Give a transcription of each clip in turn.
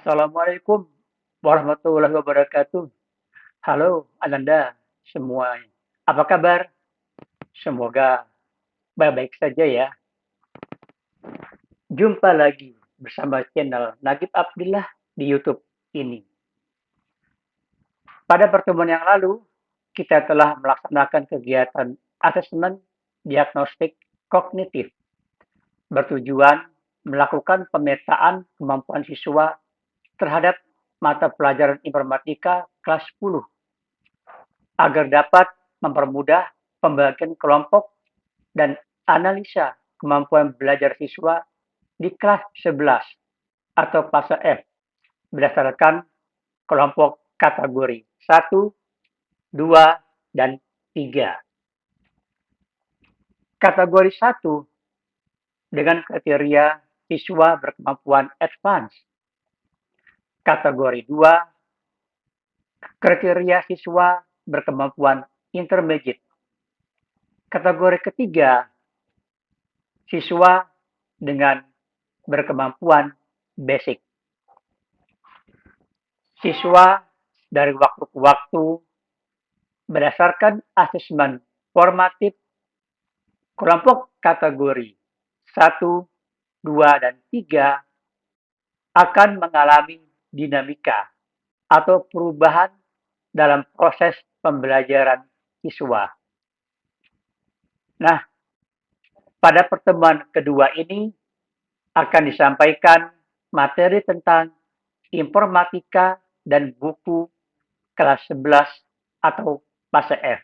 Assalamualaikum warahmatullahi wabarakatuh. Halo Ananda semua. Apa kabar? Semoga baik-baik saja ya. Jumpa lagi bersama channel Nagib Abdillah di YouTube ini. Pada pertemuan yang lalu, kita telah melaksanakan kegiatan asesmen diagnostik kognitif bertujuan melakukan pemetaan kemampuan siswa terhadap mata pelajaran informatika kelas 10 agar dapat mempermudah pembagian kelompok dan analisa kemampuan belajar siswa di kelas 11 atau fase F berdasarkan kelompok kategori 1, 2, dan 3. Kategori 1 dengan kriteria siswa berkemampuan advance. Kategori 2 kriteria siswa berkemampuan intermediate. Kategori ketiga siswa dengan berkemampuan basic. Siswa dari waktu ke waktu berdasarkan asesmen formatif kelompok kategori 1, 2, dan 3 akan mengalami dinamika atau perubahan dalam proses pembelajaran siswa. Nah, pada pertemuan kedua ini akan disampaikan materi tentang informatika dan buku kelas 11 atau fase F.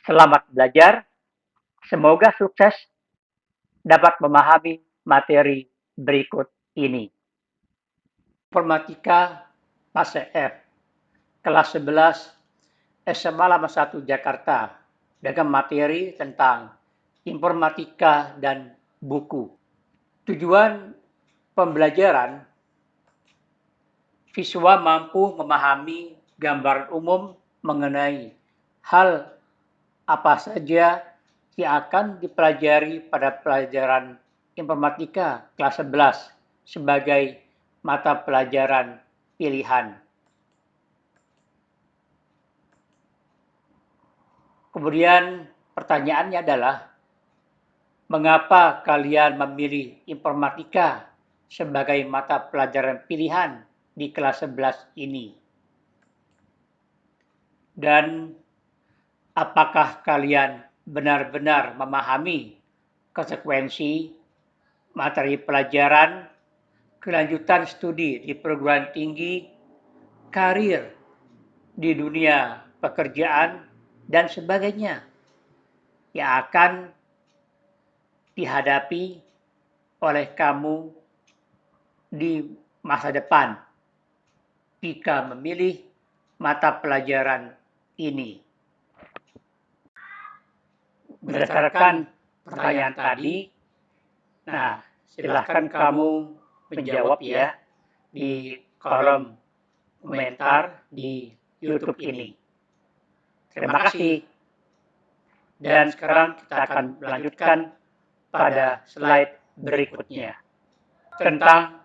Selamat belajar, semoga sukses dapat memahami materi berikut ini. Informatika fase F, kelas 11 SMA Lama 1 Jakarta, dengan materi tentang informatika dan buku. Tujuan pembelajaran, siswa mampu memahami gambaran umum mengenai hal apa saja yang akan dipelajari pada pelajaran informatika kelas 11 sebagai mata pelajaran pilihan. Kemudian pertanyaannya adalah, mengapa kalian memilih informatika sebagai mata pelajaran pilihan di kelas 11 ini? Dan apakah kalian benar-benar memahami konsekuensi materi pelajaran, kelanjutan studi di perguruan tinggi, karir di dunia pekerjaan, dan sebagainya yang akan dihadapi oleh kamu di masa depan jika memilih mata pelajaran ini. Berdasarkan pertanyaan tadi, nah silahkan kamu menjawab ya di kolom komentar di YouTube ini. Terima kasih. Dan sekarang kita akan melanjutkan pada slide berikutnya tentang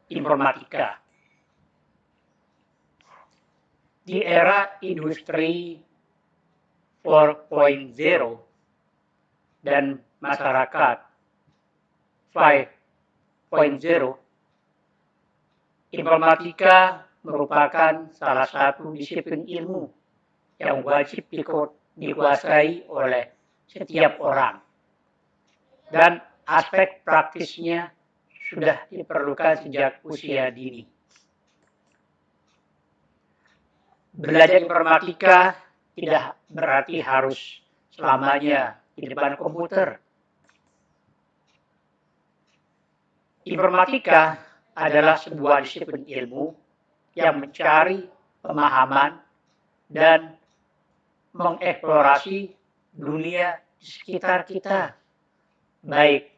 informatika. Di era industri 4.0 dan masyarakat 5.0, informatika merupakan salah satu disiplin ilmu yang wajib dikuasai oleh setiap orang. Dan aspek praktisnya sudah diperlukan sejak usia dini. Belajar informatika tidak berarti harus selamanya di depan komputer. Informatika adalah sebuah disiplin ilmu yang mencari pemahaman dan mengeksplorasi dunia di sekitar kita, baik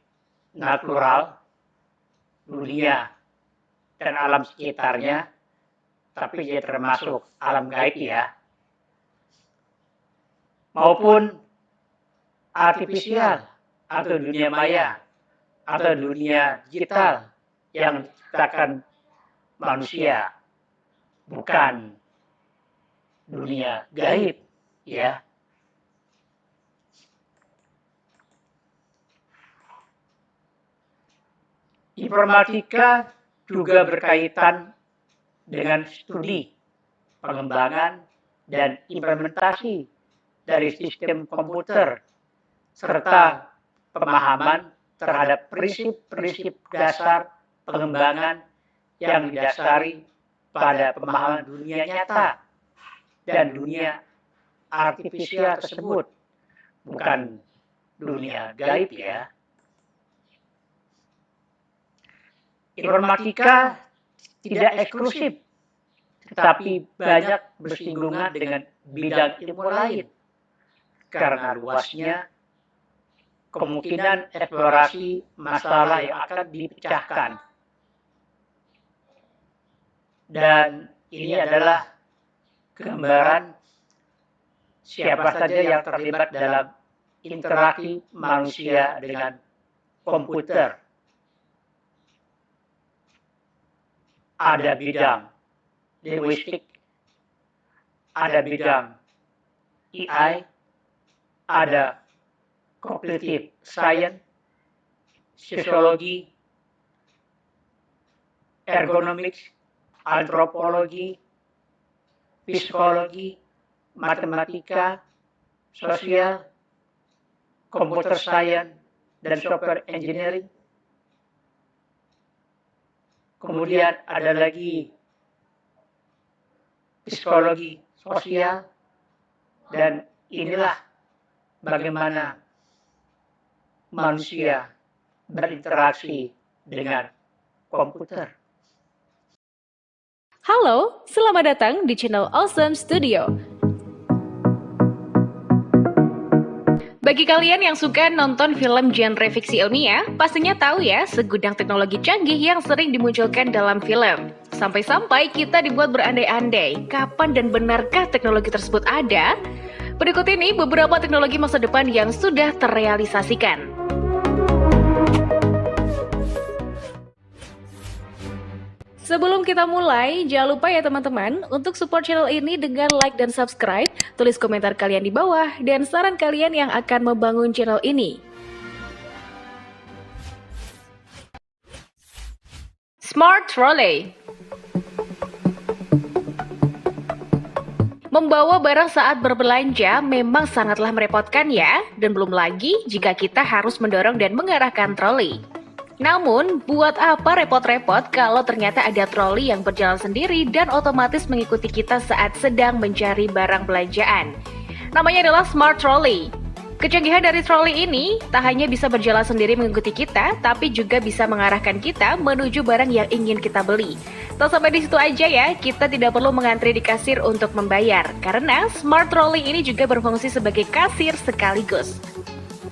natural, dunia, dan alam sekitarnya, tapi juga termasuk alam gaib ya, maupun artifisial atau dunia maya atau dunia digital yang diciptakan manusia, bukan dunia gaib, ya. Informatika juga berkaitan dengan studi, pengembangan, dan implementasi dari sistem komputer, serta pemahaman terhadap prinsip-prinsip dasar pengembangan yang didasari pada pemahaman dunia nyata dan dunia artifisial tersebut, bukan dunia gaib, ya. Informatika tidak eksklusif, tetapi banyak bersinggungan dengan bidang ilmu lain. Karena luasnya, kemungkinan eksplorasi masalah yang akan dipecahkan. Dan ini adalah gambaran siapa saja yang terlibat dalam interaksi manusia dengan komputer. Ada bidang linguistik, ada bidang AI, ada cognitive science, sosiologi, ergonomics, antropologi, psikologi, matematika, sosial, computer science, dan software engineering. Kemudian ada lagi psikologi sosial, dan inilah bagaimana manusia berinteraksi dengan komputer. Halo, selamat datang di channel Awesome Studio. Bagi kalian yang suka nonton film genre fiksi ilmiah, pastinya tahu ya segudang teknologi canggih yang sering dimunculkan dalam film. Sampai-sampai kita dibuat berandai-andai, kapan dan benarkah teknologi tersebut ada? Berikut ini beberapa teknologi masa depan yang sudah terrealisasikan. Sebelum kita mulai, jangan lupa ya teman-teman untuk support channel ini dengan like dan subscribe, tulis komentar kalian di bawah, dan saran kalian yang akan membangun channel ini. Smart Trolley. Membawa barang saat berbelanja memang sangatlah merepotkan ya, dan belum lagi jika kita harus mendorong dan mengarahkan troli. Namun, buat apa repot-repot kalau ternyata ada troli yang berjalan sendiri dan otomatis mengikuti kita saat sedang mencari barang belanjaan. Namanya adalah Smart Trolley. Kecanggihan dari troli ini tak hanya bisa berjalan sendiri mengikuti kita, tapi juga bisa mengarahkan kita menuju barang yang ingin kita beli. Tak sampai di situ aja ya, kita tidak perlu mengantri di kasir untuk membayar, karena Smart Trolley ini juga berfungsi sebagai kasir sekaligus.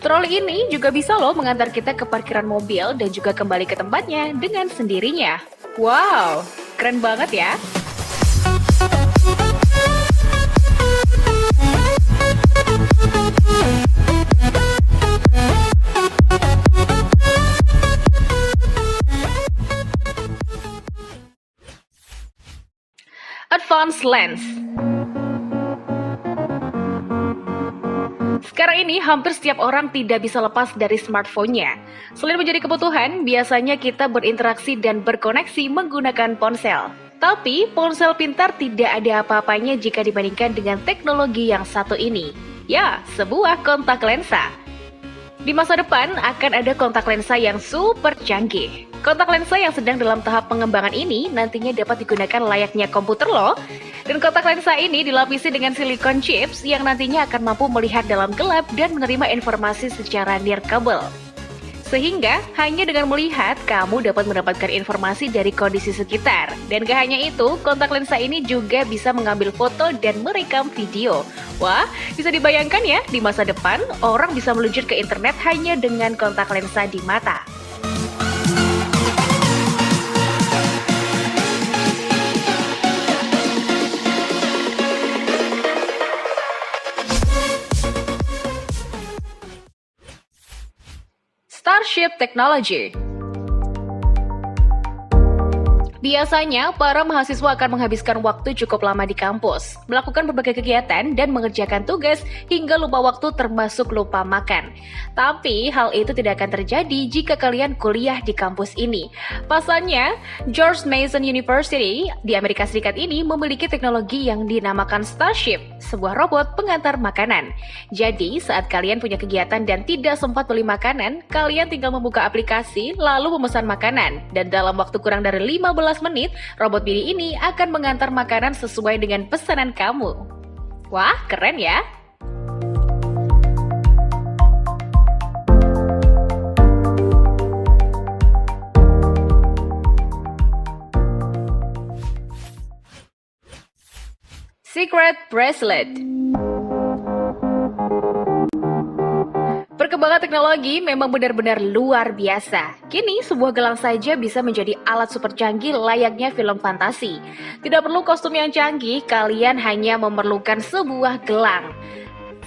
Troli ini juga bisa loh mengantar kita ke parkiran mobil dan juga kembali ke tempatnya dengan sendirinya. Wow, keren banget ya! Advanced Lens. Sekarang ini hampir setiap orang tidak bisa lepas dari smartphone-nya. Selain menjadi kebutuhan, biasanya kita berinteraksi dan berkoneksi menggunakan ponsel. Tapi ponsel pintar tidak ada apa-apanya jika dibandingkan dengan teknologi yang satu ini. Ya, sebuah kontak lensa. Di masa depan akan ada kontak lensa yang super canggih. Kontak lensa yang sedang dalam tahap pengembangan ini nantinya dapat digunakan layaknya komputer loh. Dan kontak lensa ini dilapisi dengan silikon chips yang nantinya akan mampu melihat dalam gelap dan menerima informasi secara nirkabel. Sehingga hanya dengan melihat kamu dapat mendapatkan informasi dari kondisi sekitar. Dan gak hanya itu, kontak lensa ini juga bisa mengambil foto dan merekam video. Wah, bisa dibayangkan ya, di masa depan orang bisa meluncur ke internet hanya dengan kontak lensa di mata. Starship Technology. Biasanya, para mahasiswa akan menghabiskan waktu cukup lama di kampus, melakukan berbagai kegiatan dan mengerjakan tugas hingga lupa waktu termasuk lupa makan. Tapi, hal itu tidak akan terjadi jika kalian kuliah di kampus ini. Pasalnya, George Mason University di Amerika Serikat ini memiliki teknologi yang dinamakan Starship, sebuah robot pengantar makanan. Jadi, saat kalian punya kegiatan dan tidak sempat beli makanan, kalian tinggal membuka aplikasi lalu memesan makanan. Dan dalam waktu kurang dari 15 menit, robot Bini ini akan mengantar makanan sesuai dengan pesanan kamu. Wah, keren ya! Secret Bracelet. Perkembangan teknologi memang benar-benar luar biasa. Kini, sebuah gelang saja bisa menjadi alat super canggih layaknya film fantasi. Tidak perlu kostum yang canggih, kalian hanya memerlukan sebuah gelang.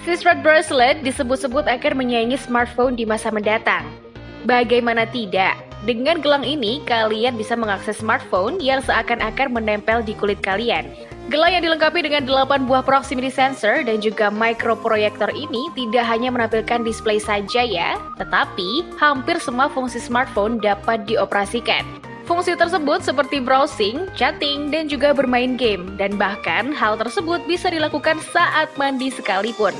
Secret Bracelet disebut-sebut akan menyaingi smartphone di masa mendatang. Bagaimana tidak? Dengan gelang ini, kalian bisa mengakses smartphone yang seakan-akan menempel di kulit kalian. Gelang yang dilengkapi dengan 8 buah proximity sensor dan juga microprojector ini tidak hanya menampilkan display saja ya, tetapi hampir semua fungsi smartphone dapat dioperasikan. Fungsi tersebut seperti browsing, chatting, dan juga bermain game, dan bahkan hal tersebut bisa dilakukan saat mandi sekalipun.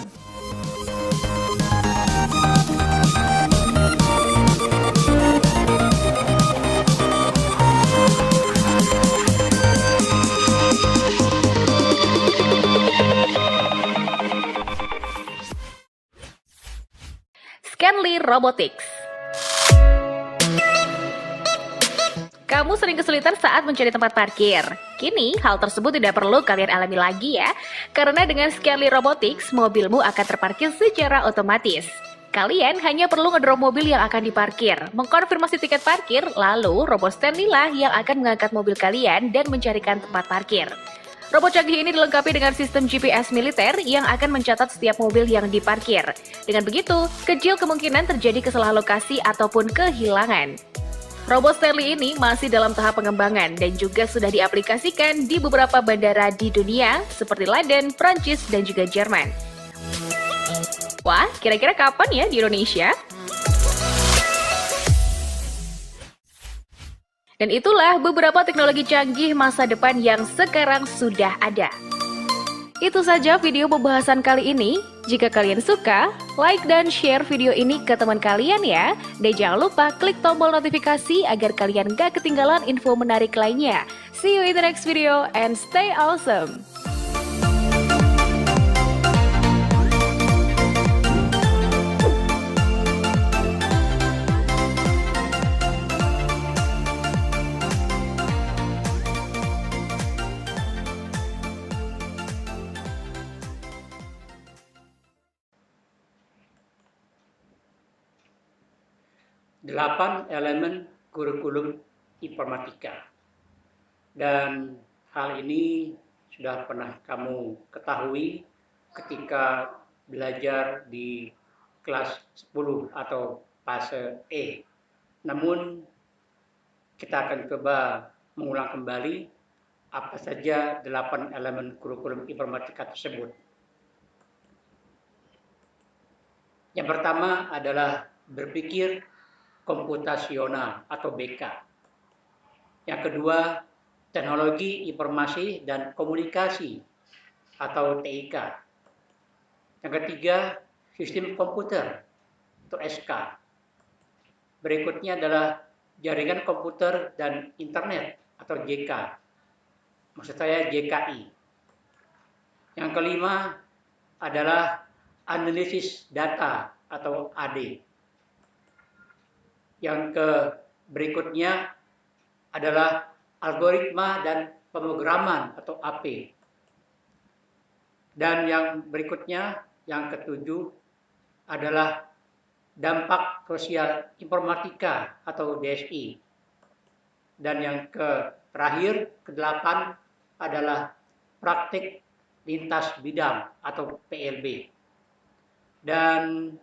Scanly Robotics. Kamu sering kesulitan saat mencari tempat parkir. Kini, hal tersebut tidak perlu kalian alami lagi ya, karena dengan Scanly Robotics, mobilmu akan terparkir secara otomatis. Kalian hanya perlu ngedrop mobil yang akan diparkir, mengkonfirmasi tiket parkir, lalu robot Stanley lah yang akan mengangkat mobil kalian dan mencarikan tempat parkir. Robot canggih ini dilengkapi dengan sistem GPS militer yang akan mencatat setiap mobil yang diparkir. Dengan begitu, kecil kemungkinan terjadi kesalahan lokasi ataupun kehilangan. Robot Stanley ini masih dalam tahap pengembangan dan juga sudah diaplikasikan di beberapa bandara di dunia seperti London, Prancis, dan juga Jerman. Wah, kira-kira kapan ya di Indonesia? Dan itulah beberapa teknologi canggih masa depan yang sekarang sudah ada. Itu saja video pembahasan kali ini. Jika kalian suka, like dan share video ini ke teman kalian ya. Dan jangan lupa klik tombol notifikasi agar kalian gak ketinggalan info menarik lainnya. See you in the next video and stay awesome! Delapan elemen kurikulum informatika. Dan hal ini sudah pernah kamu ketahui ketika belajar di kelas 10 atau fase E. Namun kita akan coba mengulang kembali apa saja 8 elemen kurikulum informatika tersebut. Yang pertama adalah berpikir komputasional atau BK. Yang kedua, teknologi informasi dan komunikasi atau TIK. Yang ketiga, sistem komputer atau SK. Berikutnya adalah jaringan komputer dan internet atau JK. Maksud saya JKI. Yang kelima adalah analisis data atau AD. Yang berikutnya adalah algoritma dan pemrograman atau AP. Dan yang berikutnya, yang ketujuh adalah dampak sosial informatika atau DSI. Dan yang terakhir, kedelapan adalah praktik lintas bidang atau PLB. Dan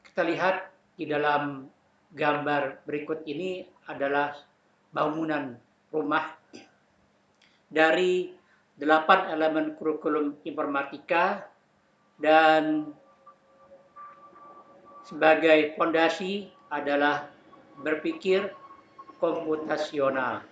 kita lihat di dalam gambar berikut ini adalah bangunan rumah dari 8 elemen kurikulum informatika dan sebagai fondasi adalah berpikir komputasional.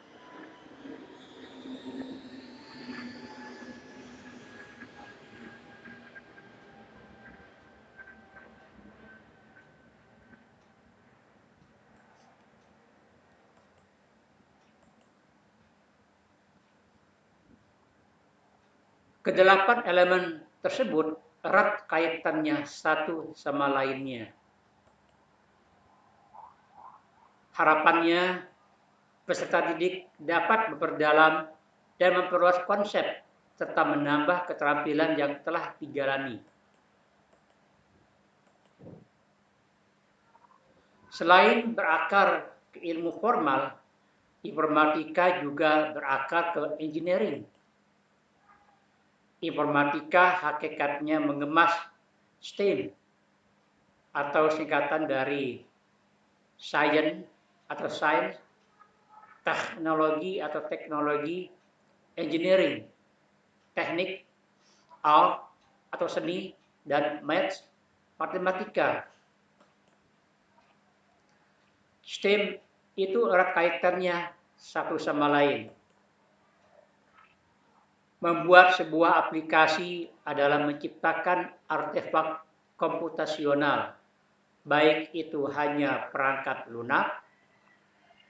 Kedelapan elemen tersebut erat kaitannya satu sama lainnya. Harapannya, peserta didik dapat memperdalam dan memperluas konsep serta menambah keterampilan yang telah dijalani. Selain berakar ke ilmu formal, informatika juga berakar ke engineering. Informatika hakikatnya mengemas STEM atau singkatan dari science, teknologi, engineering, teknik, art atau seni, dan maths, matematika. STEM itu erat kaitannya satu sama lain. Membuat sebuah aplikasi adalah menciptakan artefak komputasional, baik itu hanya perangkat lunak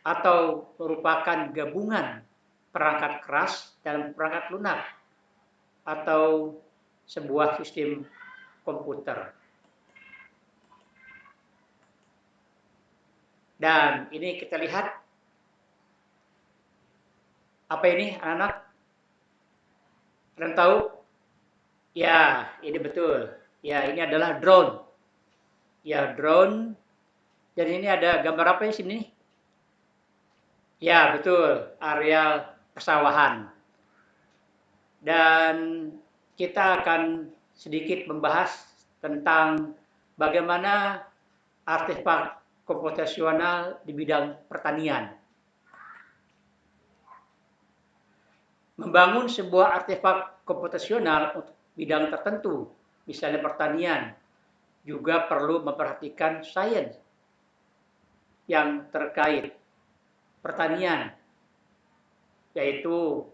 atau merupakan gabungan perangkat keras dan perangkat lunak atau sebuah sistem komputer. Dan ini kita lihat, apa ini anak-anak? Kalian tahu? Ya, ini betul. Ya, ini adalah drone. Ya, drone. Dan ini ada gambar apa di sini? Ya, betul. Areal persawahan. Dan kita akan sedikit membahas tentang bagaimana artefak komputasional di bidang pertanian. Membangun sebuah artefak komputasional untuk bidang tertentu, misalnya pertanian, juga perlu memperhatikan sains yang terkait pertanian, yaitu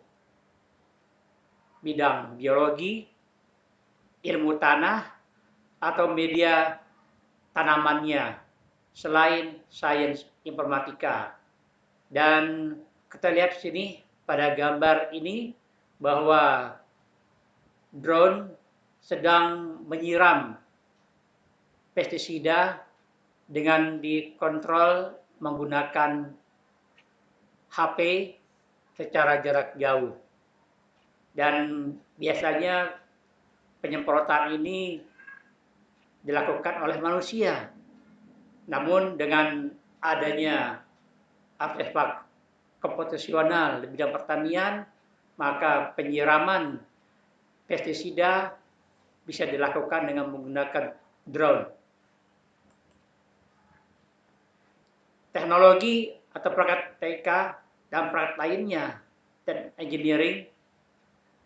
bidang biologi, ilmu tanah, atau media tanamannya, selain sains informatika. Dan kita lihat di sini pada gambar ini bahwa drone sedang menyiram pestisida dengan dikontrol menggunakan HP secara jarak jauh. Dan biasanya penyemprotan ini dilakukan oleh manusia. Namun dengan adanya artefak komputasional di bidang pertanian, maka penyiraman pestisida bisa dilakukan dengan menggunakan drone. Teknologi atau perangkat TK dan perangkat lainnya dan engineering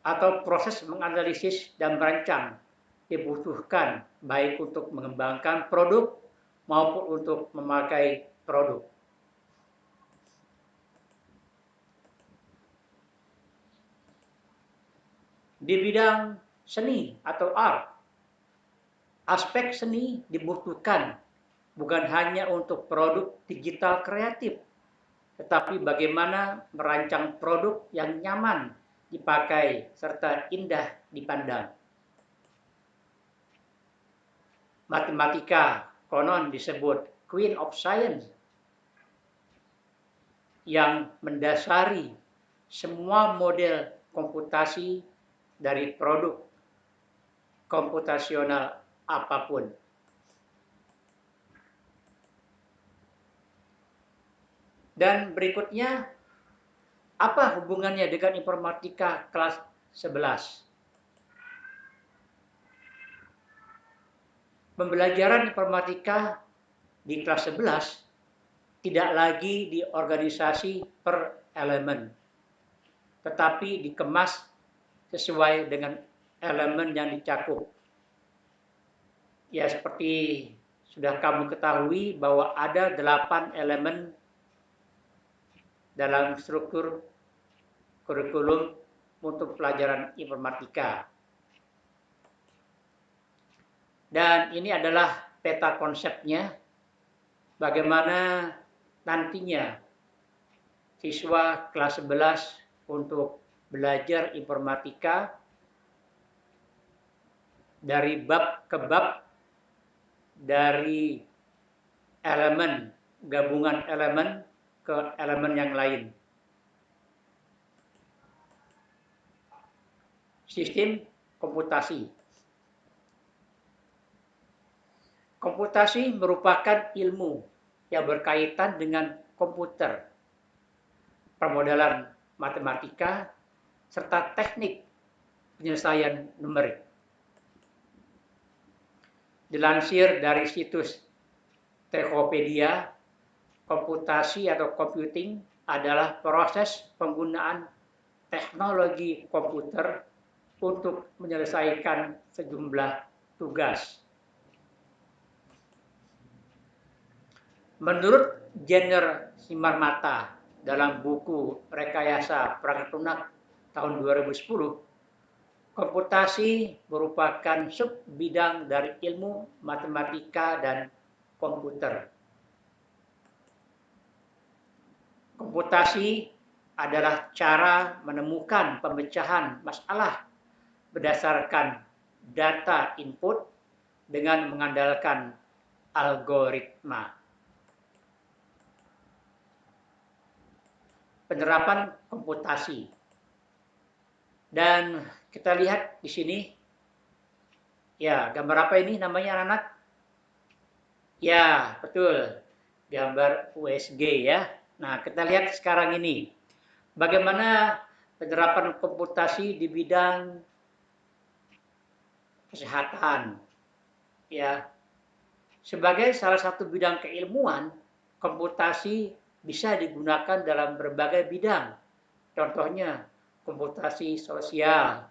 atau proses menganalisis dan merancang dibutuhkan baik untuk mengembangkan produk maupun untuk memakai produk. Di bidang seni atau art, aspek seni dibutuhkan bukan hanya untuk produk digital kreatif, tetapi bagaimana merancang produk yang nyaman dipakai serta indah dipandang. Matematika konon disebut Queen of Science yang mendasari semua model komputasi dari produk komputasional apapun. Dan berikutnya, apa hubungannya dengan informatika kelas 11? Pembelajaran informatika di kelas 11 tidak lagi di organisasi per elemen, tetapi dikemas sesuai dengan elemen yang dicakup. Ya, seperti sudah kamu ketahui bahwa ada 8 elemen dalam struktur kurikulum untuk pelajaran informatika. Dan ini adalah peta konsepnya, bagaimana nantinya siswa kelas 11 untuk belajar informatika dari bab ke bab, dari elemen, gabungan elemen ke elemen yang lain. Sistem komputasi. Komputasi merupakan ilmu yang berkaitan dengan komputer, permodalan matematika, serta teknik penyelesaian numerik. Dilansir dari situs Tokopedia, komputasi atau computing adalah proses penggunaan teknologi komputer untuk menyelesaikan sejumlah tugas. Menurut Jenner Simarmata dalam buku Rekayasa Perangkat Lunak tahun 2010, komputasi merupakan sub bidang dari ilmu matematika dan komputer. Komputasi adalah cara menemukan pemecahan masalah berdasarkan data input dengan mengandalkan algoritma. Penerapan komputasi. Dan kita lihat di sini, ya, gambar apa ini namanya anak-anak? Ya, betul, gambar USG ya. Nah, kita lihat sekarang ini, bagaimana penerapan komputasi di bidang kesehatan. Ya, sebagai salah satu bidang keilmuan, komputasi bisa digunakan dalam berbagai bidang. Contohnya, komputasi sosial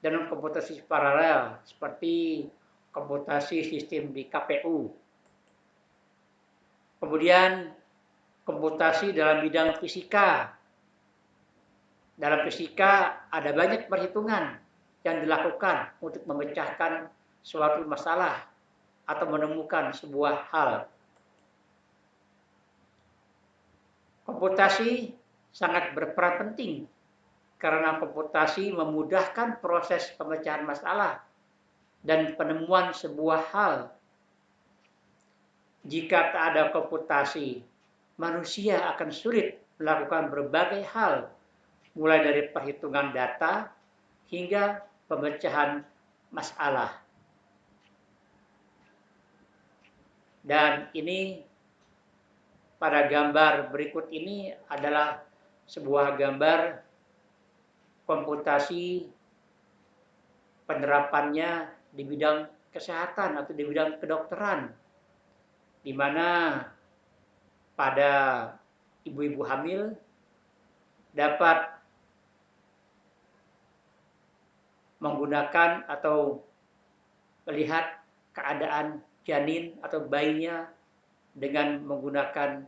dan komputasi paralel seperti komputasi sistem di KPU. Kemudian komputasi dalam bidang fisika. Dalam fisika ada banyak perhitungan yang dilakukan untuk memecahkan suatu masalah atau menemukan sebuah hal. Komputasi sangat berperan penting karena komputasi memudahkan proses pemecahan masalah dan penemuan sebuah hal. Jika tak ada komputasi, manusia akan sulit melakukan berbagai hal, mulai dari perhitungan data hingga pemecahan masalah. Dan ini pada gambar berikut ini adalah sebuah gambar komputasi penerapannya di bidang kesehatan atau di bidang kedokteran, di mana pada ibu-ibu hamil dapat menggunakan atau melihat keadaan janin atau bayinya dengan menggunakan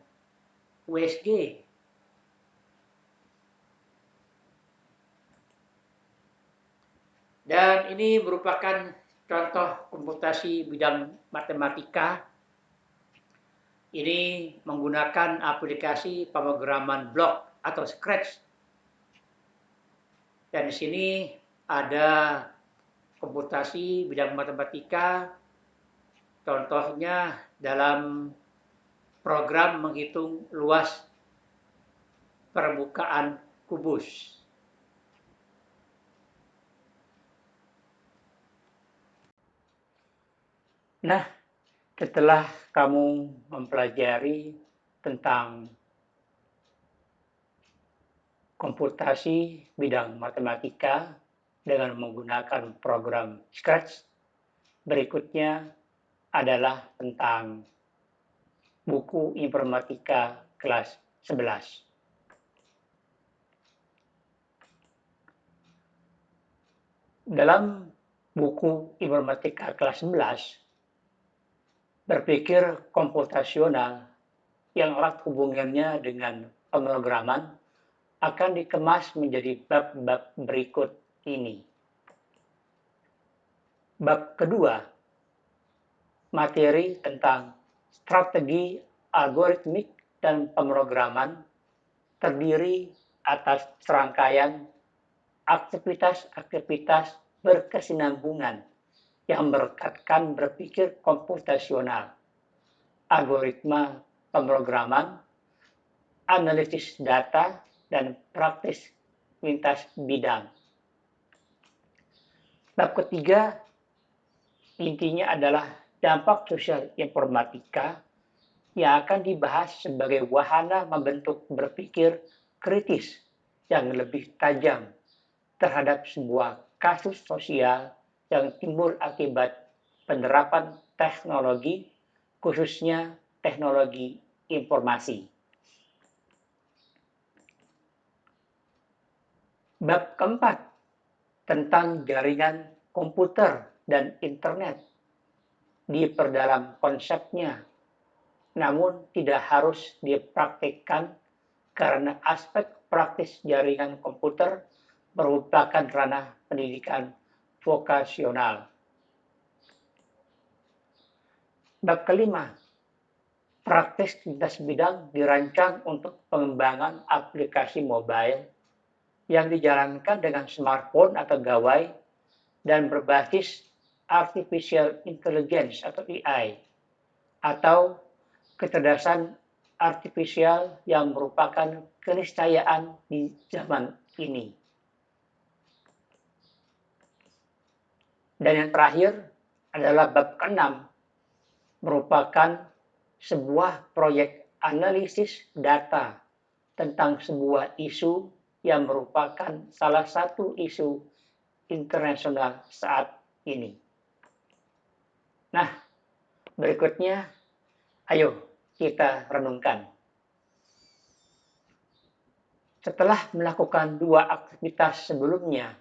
USG. Dan ini merupakan contoh komputasi bidang matematika. Ini menggunakan aplikasi pemrograman blok atau Scratch. Dan di sini ada komputasi bidang matematika, contohnya dalam program menghitung luas permukaan kubus. Nah, setelah kamu mempelajari tentang komputasi bidang matematika dengan menggunakan program Scratch, berikutnya adalah tentang buku informatika kelas 11. Dalam buku informatika kelas 11, berpikir komputasional yang erat hubungannya dengan pemrograman akan dikemas menjadi bab-bab berikut ini. Bab kedua, materi tentang strategi algoritmik dan pemrograman terdiri atas serangkaian aktivitas-aktivitas berkesinambungan yang merekatkan berpikir komputasional, algoritma pemrograman, analisis data, dan praktis lintas bidang. Bab ketiga intinya adalah dampak sosial informatika yang akan dibahas sebagai wahana membentuk berpikir kritis yang lebih tajam terhadap sebuah kasus sosial yang timbul akibat penerapan teknologi, khususnya teknologi informasi. Bab keempat tentang jaringan komputer dan internet diperdalam konsepnya, namun tidak harus dipraktikkan karena aspek praktis jaringan komputer merupakan ranah pendidikan vokasional. Bab kelima, praktis lintas bidang dirancang untuk pengembangan aplikasi mobile yang dijalankan dengan smartphone atau gawai dan berbasis artificial intelligence atau AI atau kecerdasan artifisial yang merupakan keniscayaan di zaman ini. Dan yang terakhir adalah bab ke-6, merupakan sebuah proyek analisis data tentang sebuah isu yang merupakan salah satu isu internasional saat ini. Nah, berikutnya, ayo kita renungkan. Setelah melakukan 2 aktivitas sebelumnya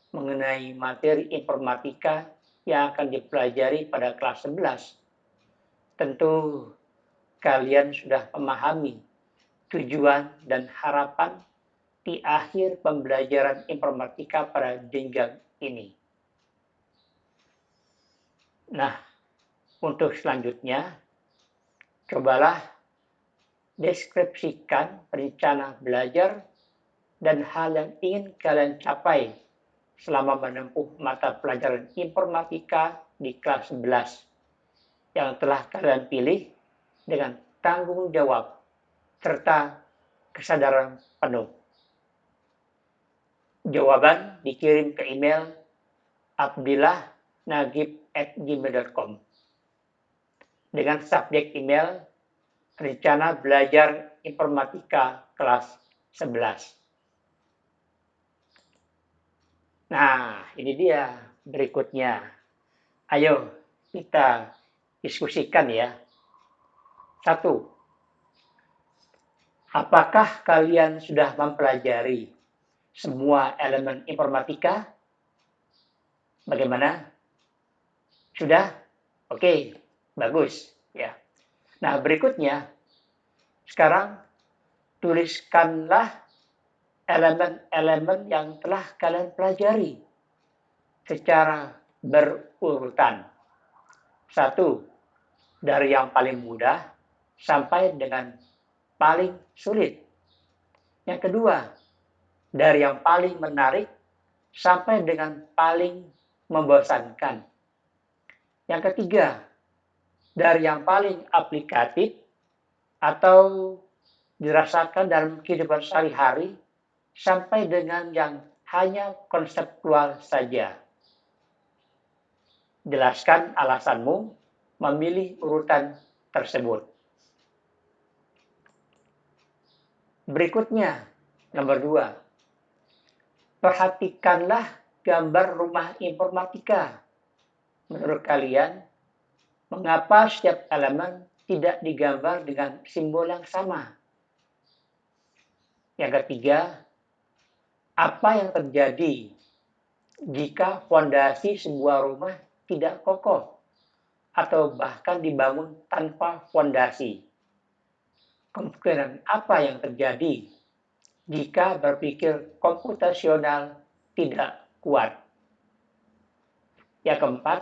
mengenai materi informatika yang akan dipelajari pada kelas 11, tentu kalian sudah memahami tujuan dan harapan di akhir pembelajaran informatika pada jenjang ini. Nah, untuk selanjutnya, cobalah deskripsikan rencana belajar dan hal yang ingin kalian capai selama menempuh mata pelajaran informatika di kelas 11 yang telah kalian pilih dengan tanggung jawab serta kesadaran penuh. Jawaban dikirim ke email abdillah.nagib@gmail.com dengan subjek email Rencana Belajar Informatika Kelas 11. Nah, ini dia berikutnya. Ayo kita diskusikan ya. 1. Apakah kalian sudah mempelajari semua elemen informatika? Bagaimana? Sudah? Oke, bagus ya. Nah, berikutnya sekarang tuliskanlah elemen-elemen yang telah kalian pelajari secara berurutan. 1. Dari yang paling mudah sampai dengan paling sulit. Yang kedua, dari yang paling menarik sampai dengan paling membosankan. Yang ketiga, dari yang paling aplikatif atau dirasakan dalam kehidupan sehari-hari sampai dengan yang hanya konseptual saja. Jelaskan alasanmu memilih urutan tersebut. Berikutnya, nomor 2. Perhatikanlah gambar rumah informatika. Menurut kalian, mengapa setiap elemen tidak digambar dengan simbol yang sama? Yang ketiga, apa yang terjadi jika fondasi sebuah rumah tidak kokoh atau bahkan dibangun tanpa fondasi? Kemungkinan apa yang terjadi jika berpikir komputasional tidak kuat? Yang keempat,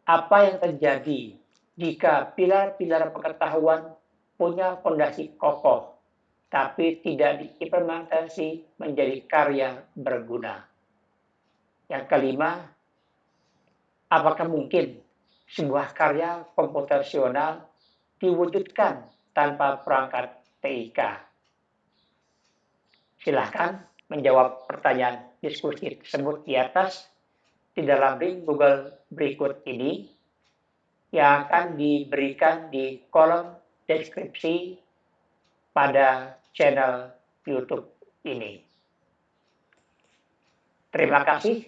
apa yang terjadi jika pilar-pilar pengetahuan punya fondasi kokoh tapi tidak diimplementasi menjadi karya berguna? Yang kelima, apakah mungkin sebuah karya komputasional diwujudkan tanpa perangkat TIK? Silahkan menjawab pertanyaan diskusi tersebut di atas di dalam link Google berikut ini yang akan diberikan di kolom deskripsi pada channel YouTube ini. Terima kasih.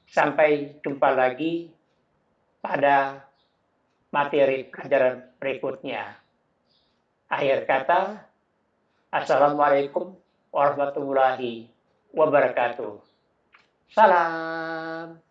Sampai jumpa lagi pada materi pelajaran berikutnya. Akhir kata, Assalamualaikum warahmatullahi wabarakatuh. Salam.